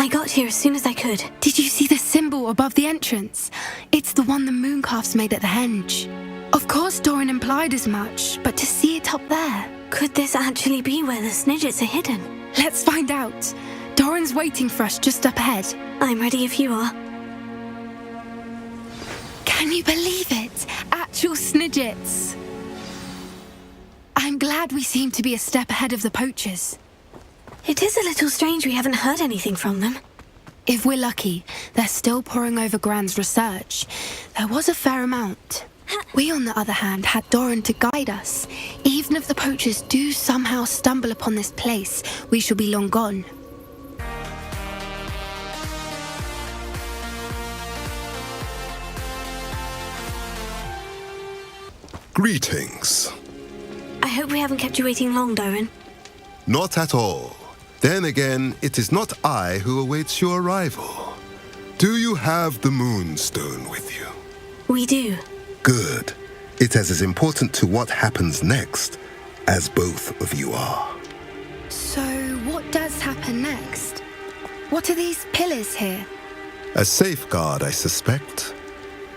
I got here as soon as I could. Did you see the symbol above the entrance? It's the one the mooncalves made at the henge. Of course Doran implied as much, but to see it up there... Could this actually be where the Snidgets are hidden? Let's find out. Doran's waiting for us just up ahead. I'm ready if you are. Can you believe it? Actual Snidgets. I'm glad we seem to be a step ahead of the poachers. It is a little strange we haven't heard anything from them. If we're lucky, they're still poring over Gran's research. There was a fair amount. We, on the other hand, had Doran to guide us. Even if the poachers do somehow stumble upon this place, we shall be long gone. Greetings. I hope we haven't kept you waiting long, Doran. Not at all. Then again, it is not I who awaits your arrival. Do you have the Moonstone with you? We do. Good. It is as important to what happens next as both of you are. So, what does happen next? What are these pillars here? A safeguard, I suspect.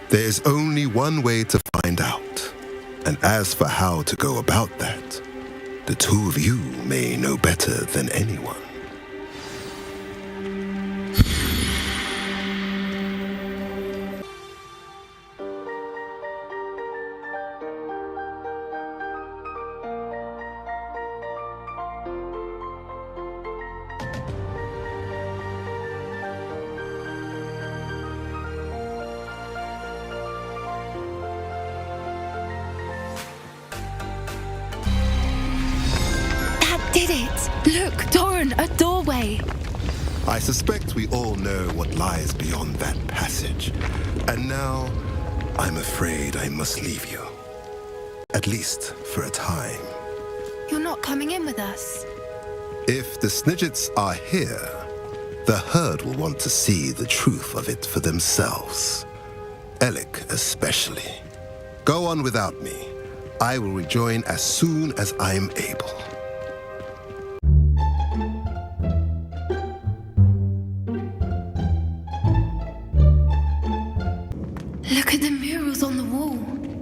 There is only one way to find out. And as for how to go about that, the two of you may know better than anyone. Did it! Look, Doran, a doorway! I suspect we all know what lies beyond that passage. And now, I'm afraid I must leave you. At least for a time. You're not coming in with us. If the Snidgets are here, the herd will want to see the truth of it for themselves. Alec especially. Go on without me. I will rejoin as soon as I'm able. Look at the murals on the wall.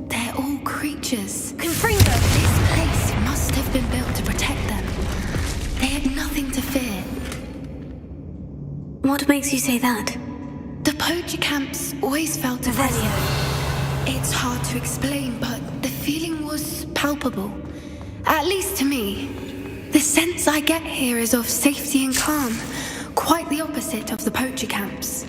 They're all creatures. Confringo! This place must have been built to protect them. They had nothing to fear. What makes you say that? The poacher camps always felt a Velia. It's hard to explain, but the feeling was palpable. At least to me. The sense I get here is of safety and calm. Quite the opposite of the poacher camps.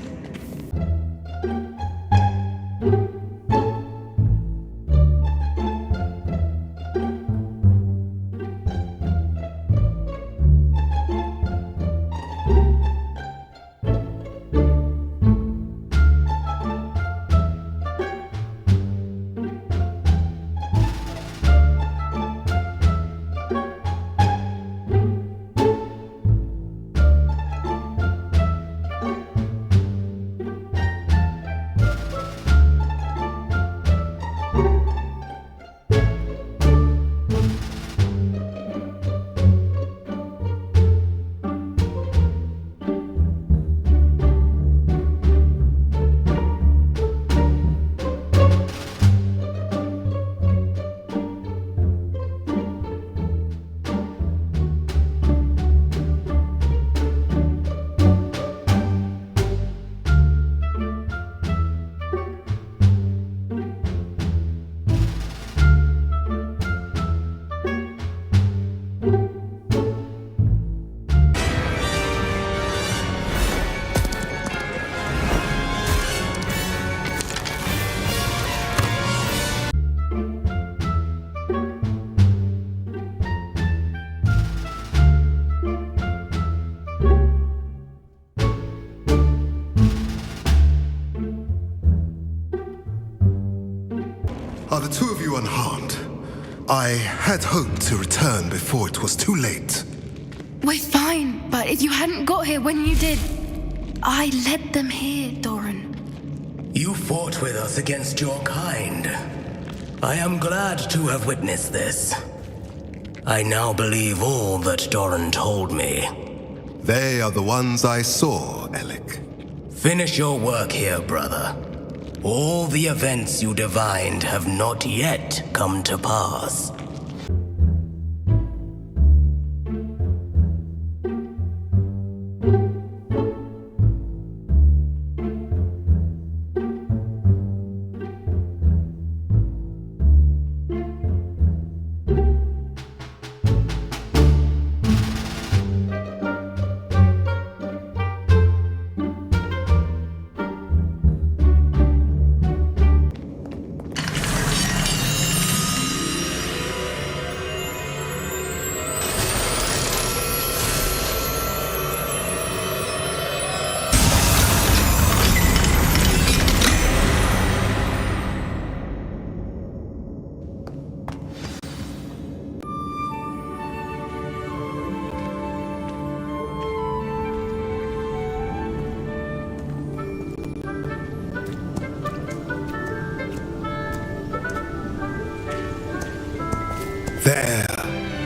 Are the two of you unharmed? I had hoped to return before it was too late. We're fine, but if you hadn't got here when you did, I led them here, Doran. You fought with us against your kind. I am glad to have witnessed this. I now believe all that Doran told me. They are the ones I saw Alec. Finish your work here, brother. All the events you divined have not yet come to pass.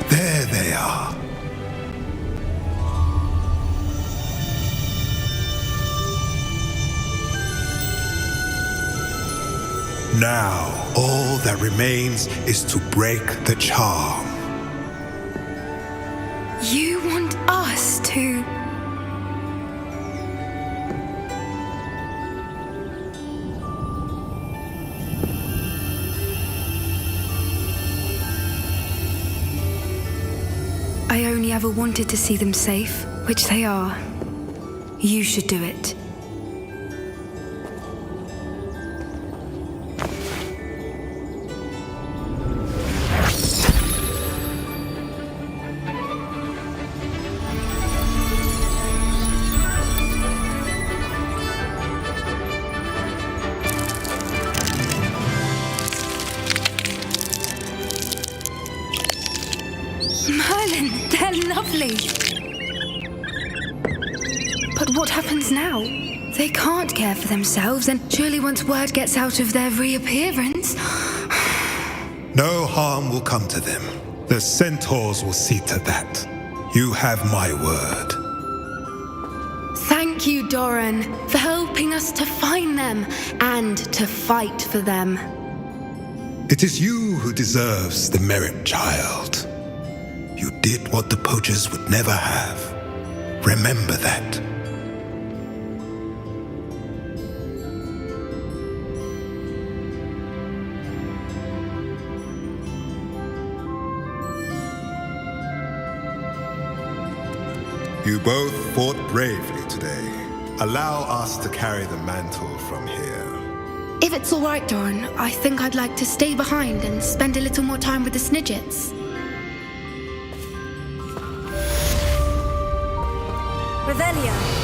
There they are. Now, all that remains is to break the charm. You want us to... I only ever wanted to see them safe, which they are. You should do it. Merlin, they're lovely. But what happens now? They can't care for themselves, and surely once word gets out of their reappearance... No harm will come to them. The centaurs will see to that. You have my word. Thank you, Doran, for helping us to find them and to fight for them. It is you who deserves the merit, child. You did what the poachers would never have. Remember that. You both fought bravely today. Allow us to carry the mantle from here. If it's all right, Doran, I think I'd like to stay behind and spend a little more time with the Snidgets. Revelio.